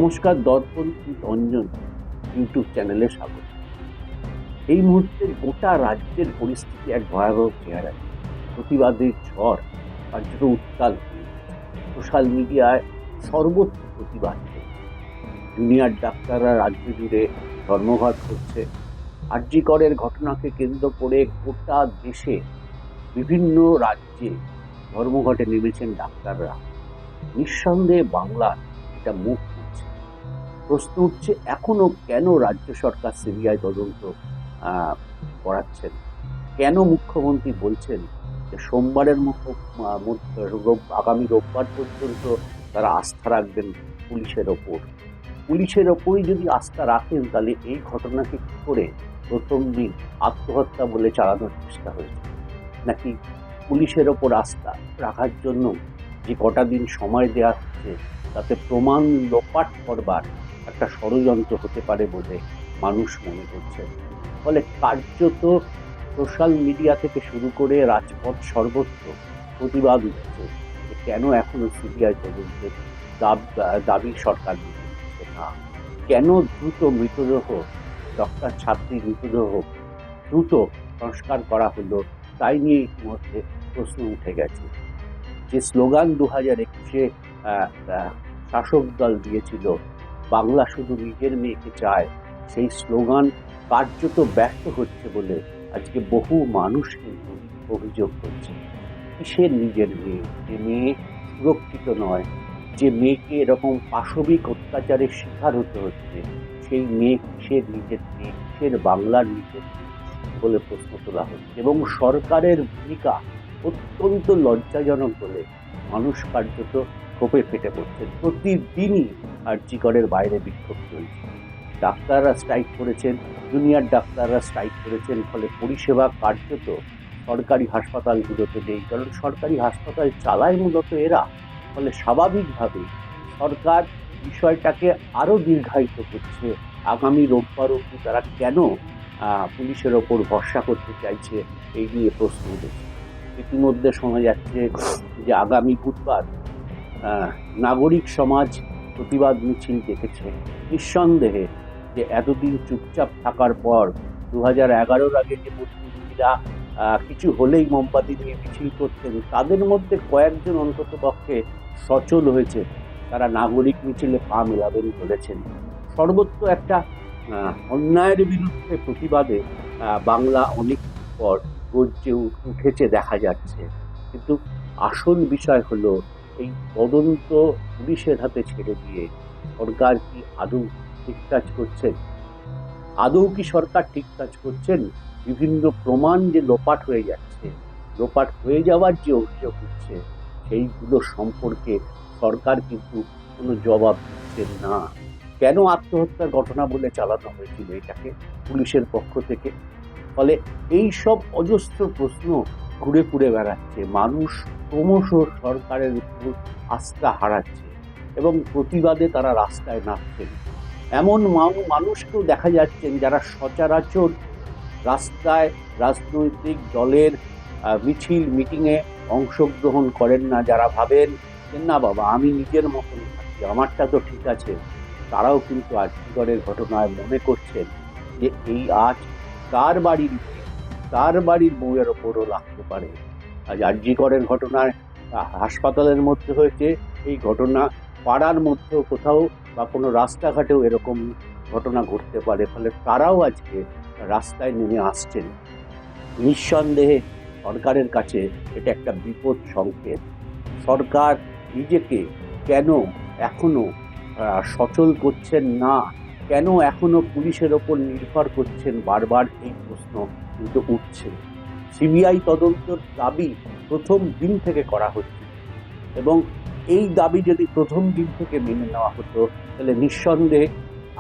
নমস্কার, দর্পণ অঞ্জন ইউটিউব চ্যানেলে স্বাগত। এই মুহূর্তে গোটা রাজ্যের পরিস্থিতি এক ভয়াবহ চেহারায়। প্রতিবাদের ঝড় কার্যত উত্তাল। সোশ্যাল মিডিয়ায় সর্বত্র প্রতিবাদ চলছে। জুনিয়র ডাক্তাররা রাজ্য জুড়ে ধর্মঘট করছে। আরজি করের ঘটনাকে কেন্দ্র করে গোটা দেশে বিভিন্ন রাজ্যে ধর্মঘটে নেমেছেন ডাক্তাররা। নিঃসন্দেহে বাংলার এটা মুখ খুলছে। প্রশ্ন উঠছে, এখনো কেন রাজ্য সরকার সিবিআই তদন্ত করাচ্ছেন? কেন মুখ্যমন্ত্রী বলছেন যে সোমবারের আগামী রোববার পর্যন্ত তারা আস্থা রাখবেন পুলিশের ওপর? পুলিশের ওপরই যদি আস্থা রাখেন, তাহলে এই ঘটনাকে কি করে প্রথম দিন আত্মহত্যা বলে চালানোর চেষ্টা হয়েছে? নাকি পুলিশের ওপর আস্থা রাখার জন্য যে কটা দিন সময় দেওয়া হচ্ছে তাতে প্রমাণ লোপাট করবার একটা ষড়যন্ত্র হতে পারে বলে মানুষ মনে করছে? ফলে কার্যত সোশ্যাল মিডিয়া থেকে শুরু করে রাজপথ সর্বত্র প্রতিবাদ উঠছে যে কেন এখনো সিবিআই তদন্তের দাবি সরকার নিচ্ছে না। কেন দ্রুত মৃতদেহ, ডক্টর ছাত্রীর মৃতদেহ দ্রুত সংস্কার করা হলো, তাই নিয়ে ইতিমধ্যে প্রশ্ন উঠে গেছে। যে স্লোগান 2021-এ শাসক দল দিয়েছিল, বাংলা শুধু নিজের মেয়েকে চায়, সেই স্লোগান কার্যত ব্যর্থ হচ্ছে বলে আজকে বহু মানুষ কিন্তু অভিযোগ করছে। কিসের নিজের মেয়ে? যে মেয়ে সুরক্ষিত নয়, যে মেয়েকে এরকম পাশবিক অত্যাচারের শিকার হতে হচ্ছে, সেই মেয়ে কিসের নিজের মেয়ে, কিসের বাংলার নিজের বলে প্রশ্ন তোলা হচ্ছে। এবং সরকারের ভূমিকা অত্যন্ত লজ্জাজনক বলে মানুষ কার্যত ক্ষোভে ফেটে পড়ছে। প্রতিদিনই আরজি করের বাইরে বিক্ষোভ চলছে। ডাক্তাররা স্ট্রাইক করেছেন, জুনিয়র ডাক্তাররা স্ট্রাইক করেছেন। ফলে পরিষেবা কার্যত সরকারি হাসপাতালগুলোতে নেই, কারণ সরকারি হাসপাতাল চালায় মূলত এরা। ফলে স্বাভাবিকভাবেই সরকার বিষয়টাকে আরও দীর্ঘায়িত করছে। আগামী রোববার অবধি তারা কেন পুলিশের ওপর ভরসা করতে চাইছে, এই নিয়ে প্রশ্ন উঠেছে। ইতিমধ্যে শোনা যাচ্ছে যে আগামী বুধবার নাগরিক সমাজ প্রতিবাদ মিছিল দেখেছে। নিঃসন্দেহে যে এতদিন চুপচাপ থাকার পর 2011-র আগে যে বুদ্ধিজীবীরা কিছু হলেই মোমবাতি নিয়ে মিছিল করতেন, তাদের মধ্যে কয়েকজন অন্তত পক্ষে সচল হয়েছে। তারা নাগরিক মিছিলে পা মেলাবেন বলেছেন। সর্বত্র একটা অন্যায়ের বিরুদ্ধে প্রতিবাদে বাংলা অনেক পর গর্জে উঠেছে দেখা যাচ্ছে। কিন্তু আসল বিষয় হলো, এই তদন্ত পুলিশের হাতে ছেড়ে দিয়ে সরকার কি আদৌ ঠিক কাজ করছেন? আদৌ কি সরকার ঠিক কাজ করছেন? বিভিন্ন প্রমাণ যে লোপাট হয়ে যাচ্ছে, লোপাট হয়ে যাওয়ার যে অভিযোগ উঠছে, সেইগুলো সম্পর্কে সরকার কিন্তু কোনো জবাব দিচ্ছেন না। কেন আত্মহত্যার ঘটনা বলে চালানো হয়েছিল এটাকে পুলিশের পক্ষ থেকে? ফলে এই সব অজস্র প্রশ্ন ঘুরে ঘুরে বেড়াচ্ছে। মানুষ ক্রমশ সরকারের উপর আস্থা হারাচ্ছে এবং প্রতিবাদে তারা রাস্তায় নামছেন। এমন মানুষকেও দেখা যাচ্ছেন যারা সচরাচর রাস্তায় রাজনৈতিক দলের মিছিল মিটিংয়ে অংশগ্রহণ করেন না, যারা ভাবেন যে না বাবা, আমি নিজের মতন থাকি, আমারটা তো ঠিক আছে, তারাও কিন্তু আরজি করের ঘটনায় মনে করছেন যে এই আজ তার বাড়ির বউয়ের ওপরও লাগতে পারে। আজ আরজি করের ঘটনায় হাসপাতালের মধ্যে হয়েছে, এই ঘটনা পাড়ার মধ্যেও কোথাও বা কোনো রাস্তাঘাটেও এরকম ঘটনা ঘটতে পারে। ফলে তারাও আজকে রাস্তায় নেমে আসছেন। নিঃসন্দেহে সরকারের কাছে এটা একটা বিপদ সংকেত। সরকার নিজেকে কেন এখনো সচল করছেন না, কেন এখনো পুলিশের ওপর নির্ভর করছেন, বারবার এই প্রশ্ন কিন্তু উঠছে। সিবিআই তদন্তের দাবি প্রথম দিন থেকে করা হচ্ছে, এবং এই দাবি যদি প্রথম দিন থেকে মেনে নেওয়া হতো, তাহলে নিঃসন্দেহে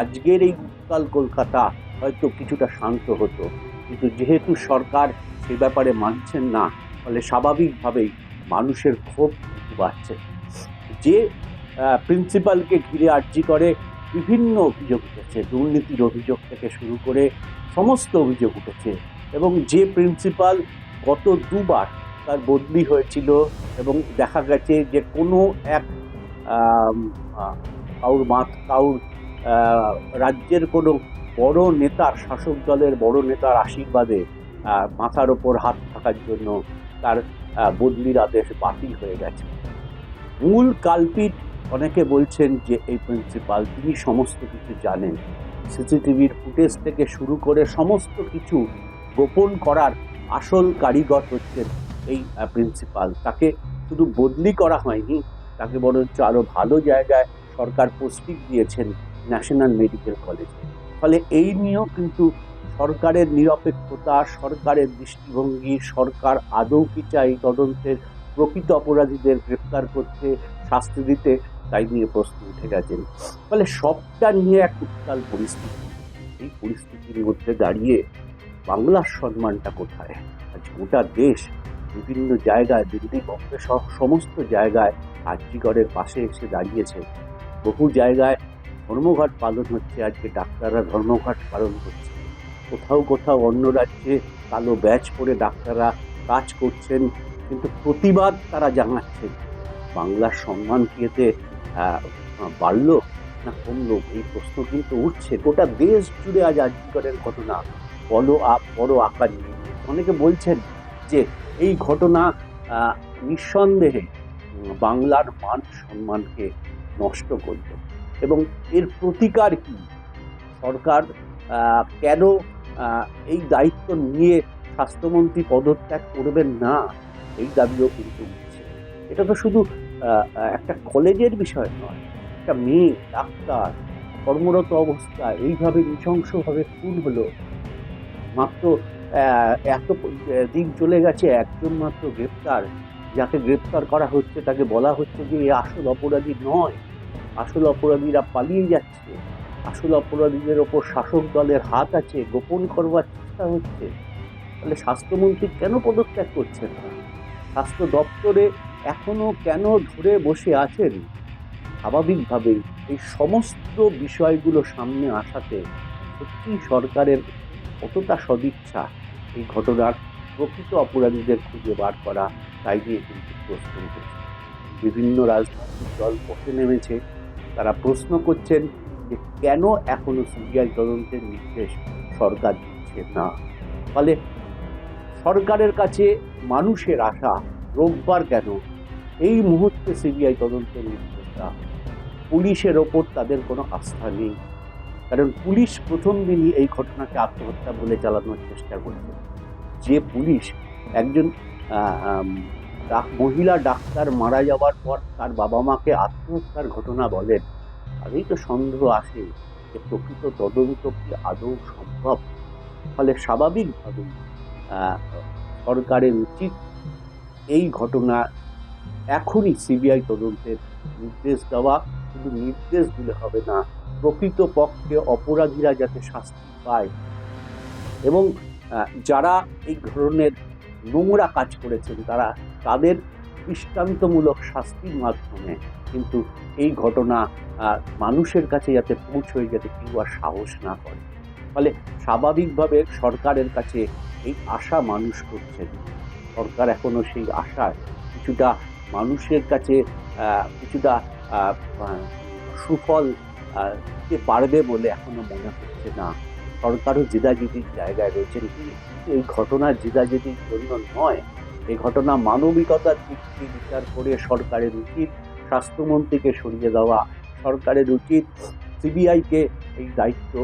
আজকের এই উত্তাল কলকাতা হয়তো কিছুটা শান্ত হতো। কিন্তু যেহেতু সরকার সে ব্যাপারে মানছেন না, ফলে স্বাভাবিকভাবেই মানুষের ক্ষোভ বাড়ছে। যে প্রিন্সিপালকে ঘিরে আরজি করে বিভিন্ন অভিযোগ উঠেছে, দুর্নীতির অভিযোগ থেকে শুরু করে সমস্ত অভিযোগ উঠেছে। এবং যে প্রিন্সিপাল গত দুবার তার বদলি হয়েছিল, এবং দেখা গেছে যে কোনো এক কাউর রাজ্যের কোনো বড় নেতার, শাসক দলের বড় নেতার আশীর্বাদে মাথার ওপর হাত থাকার জন্য তার বদলির আদেশ বাতিল হয়ে গেছে। মূল কালপিট অনেকে বলছেন যে এই প্রিন্সিপাল, তিনি সমস্ত কিছু জানেন, সিসিটিভির ফুটেজ থেকে শুরু করে সমস্ত কিছু গোপন করার আসল কারিগর হচ্ছেন এই প্রিন্সিপাল। তাকে শুধু বদলি করা হয়নি, তাকে বরঞ্চ আরো ভালো জায়গায় সরকার পোস্টিং দিয়েছেন, ন্যাশনাল মেডিকেল কলেজে। ফলে এই নিয়েও কিন্তু সরকারের নিরপেক্ষতা, সরকারের দৃষ্টিভঙ্গি, সরকার আদৌ কি চাই তদন্তের প্রকৃত অপরাধীদের গ্রেপ্তার করতে, শাস্তি দিতে, তাই নিয়ে প্রশ্ন উঠে গেছেন। ফলে সবটা নিয়ে এক উত্তাল পরিস্থিতি। এই পরিস্থিতির মধ্যে দাঁড়িয়ে বাংলার সম্মানটা কোথায়? আজ গোটা দেশ বিভিন্ন জায়গায়, দিল্লি, বম্বে সহ সমস্ত জায়গায় আরজিকরের পাশে এসে দাঁড়িয়েছে। বহু জায়গায় ধর্মঘট পালন হচ্ছে, আজকে ডাক্তাররা ধর্মঘট পালন করছে। কোথাও কোথাও অন্য রাজ্যে কালো ব্যাজ পরে ডাক্তাররা কাজ করছেন, কিন্তু প্রতিবাদ তারা জানাচ্ছেন। বাংলার সম্মান কি এতে বাড়লো না কমলো? এই প্রশ্ন কিন্তু উঠছে। গোটা দেশ জুড়ে আজ আরজিকরের ঘটনা বড় আকার নিয়ে। অনেকে বলছেন যে এই ঘটনা নিঃসন্দেহে বাংলার মান সম্মানকে নষ্ট করল, এবং এর প্রতিকার কি? সরকার কেন এই দায়িত্ব নিয়ে স্বাস্থ্যমন্ত্রী পদত্যাগ করবেন না, এই দাবিও কিন্তু উঠছে। এটা তো শুধু একটা কলেজের বিষয় নয়, একটা মেয়ে ডাক্তার কর্মরত অবস্থায় এইভাবে নৃশংসভাবে খুন হলো। মাত্র এত দিন চলে গেছে, একজন মাত্র গ্রেপ্তার। যাকে গ্রেপ্তার করা হচ্ছে তাকে বলা হচ্ছে যে এ আসল অপরাধী নয়, আসল অপরাধীরা পালিয়ে যাচ্ছে, আসল অপরাধীদের ওপর শাসক দলের হাত আছে, গোপন করবার চেষ্টা হচ্ছে। তাহলে স্বাস্থ্যমন্ত্রী কেন পদত্যাগ করছেন না? স্বাস্থ্য দপ্তরে এখনো কেন ধরে বসে আছেন? স্বাভাবিকভাবেই এই সমস্ত বিষয়গুলো সামনে আসাতে সত্যি সরকারের কতটা সদিচ্ছা এই ঘটনার প্রকৃত অপরাধীদের খুঁজে বার করা, তাই নিয়ে কিন্তু প্রশ্ন উঠেছে। বিভিন্ন রাজনৈতিক দল পথে নেমেছে, তারা প্রশ্ন করছেন যে কেন এখনো সিবিআই তদন্তের নির্দেশ সরকার দিচ্ছে না। ফলে সরকারের কাছে মানুষের আশা, রোববার কেন এই মুহূর্তে সিবিআই তদন্তের নির্দেশ দেওয়া। পুলিশের ওপর তাদের কোনো আস্থা নেই, কারণ পুলিশ প্রথম দিনই এই ঘটনাকে আত্মহত্যা বলে চালানোর চেষ্টা করছে। যে পুলিশ একজন মহিলা ডাক্তার মারা যাওয়ার পর তার বাবা মাকে আত্মহত্যার ঘটনা বলেন, তাদেরই তো সন্দেহ আসে যে প্রকৃত তদন্ত কি আদৌ সম্ভব। ফলে স্বাভাবিকভাবেই সরকারের উচিত এই ঘটনা এখনই সিবিআই তদন্তের নির্দেশ দেওয়া। শুধু নির্দেশ দিলে হবে না, প্রকৃত পক্ষে অপরাধীরা যাতে শাস্তি পায়, এবং যারা এই ধরনের নোংরা কাজ করেছেন তাদের দৃষ্টান্তমূলক শাস্তির মাধ্যমে কিন্তু এই ঘটনা মানুষের কাছে যাতে পৌঁছয়, যাতে কেউ আর সাহস না করে। ফলে স্বাভাবিকভাবে সরকারের কাছে এই আশা মানুষ করছেন। সরকার এখনো সেই আশায় কিছুটা মানুষের কাছে কিছুটা সুফল দিতে পারবে বলে এখনো মনে হচ্ছে না। সরকারও জেদাজেদির জায়গায় রয়েছেন, কিন্তু এই ঘটনা জেদাজেদির জন্য নয়। এই ঘটনা মানবিকতার দিক থেকে বিচার করে সরকারের উচিত স্বাস্থ্যমন্ত্রীকে সরিয়ে দেওয়া, সরকারের উচিত সিবিআইকে এই দায়িত্ব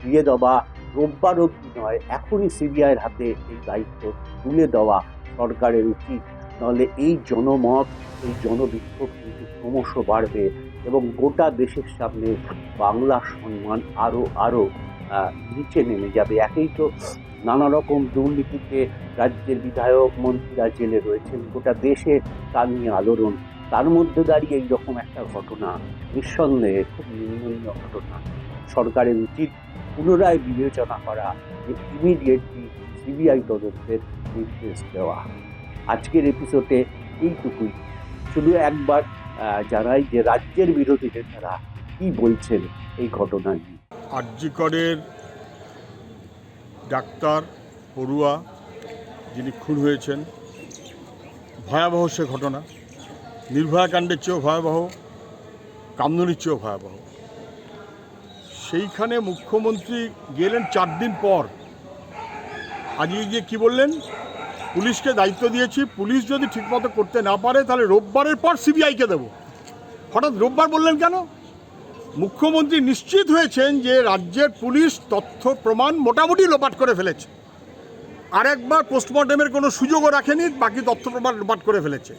দিয়ে দেওয়া। রোববার অবধি নয়, এখনই সিবিআইয়ের হাতে এই দায়িত্ব তুলে দেওয়া সরকারের উচিত। নাহলে এই জনমত, এই জনবিক্ষোভ কিন্তু ক্রমশ বাড়বে, এবং গোটা দেশের সামনে বাংলার সম্মান আরো নিচে নেমে যাবে। একেই তো নানা রকম দুর্নীতিতে রাজ্যের বিধায়ক মন্ত্রীরা জেলে রয়েছেন, গোটা দেশে তা নিয়ে আলোড়ন। তার মধ্যে দাঁড়িয়ে এইরকম একটা ঘটনা নিঃসন্দেহে খুব নিন্দনীয় ঘটনা। সরকারের উচিত পুনরায় বিবেচনা করা, যে ইমিডিয়েটলি সিবিআই তদন্তের নির্দেশ দেওয়া। আজকের এপিসোডে এইটুকুই। শুধু একবার জানাই যে রাজ্যের বিরোধী নেতারা কি বলছেন এই ঘটনা নিয়ে। আরজিকরের ডাক্তার পড়ুয়া যিনি খুন হয়েছেন, ভয়াবহ সে ঘটনা, নির্ভয়া কাণ্ডের চেয়েও ভয়াবহ। কামদুনির চেয়েও ভয়াবহ। সেইখানে মুখ্যমন্ত্রী গেলেন 4 দিন পর। আজকে গিয়ে কী বললেন, পুলিশকে দায়িত্ব দিয়েছি, পুলিশ যদি ঠিকমতো করতে না পারে তাহলে রোববারের পর সিবিআইকে দেবো। হঠাৎ রোববার বললেন কেন? মুখ্যমন্ত্রী নিশ্চিত হয়েছেন যে রাজ্যের পুলিশ তথ্য প্রমাণ মোটামুটি লোপাট করে ফেলেছে, আরেকবার পোস্টমর্টমের কোনো সুযোগও রাখেনি, বাকি তথ্য প্রমাণ লোপাট করে ফেলেছে।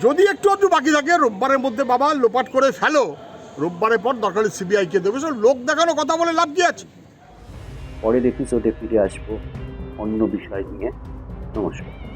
যদি একটু একটু বাকি থাকে রোববারের মধ্যে বাবা লোপাট করে ফেলো, রোববারের পর দরকার হলে সিবিআইকে দেবে। সব লোক দেখানো কথা বলে লাভ কি আছে? পরের এপিসোডে ফিরে আসবো অন্য বিষয় নিয়ে। নমস্কার।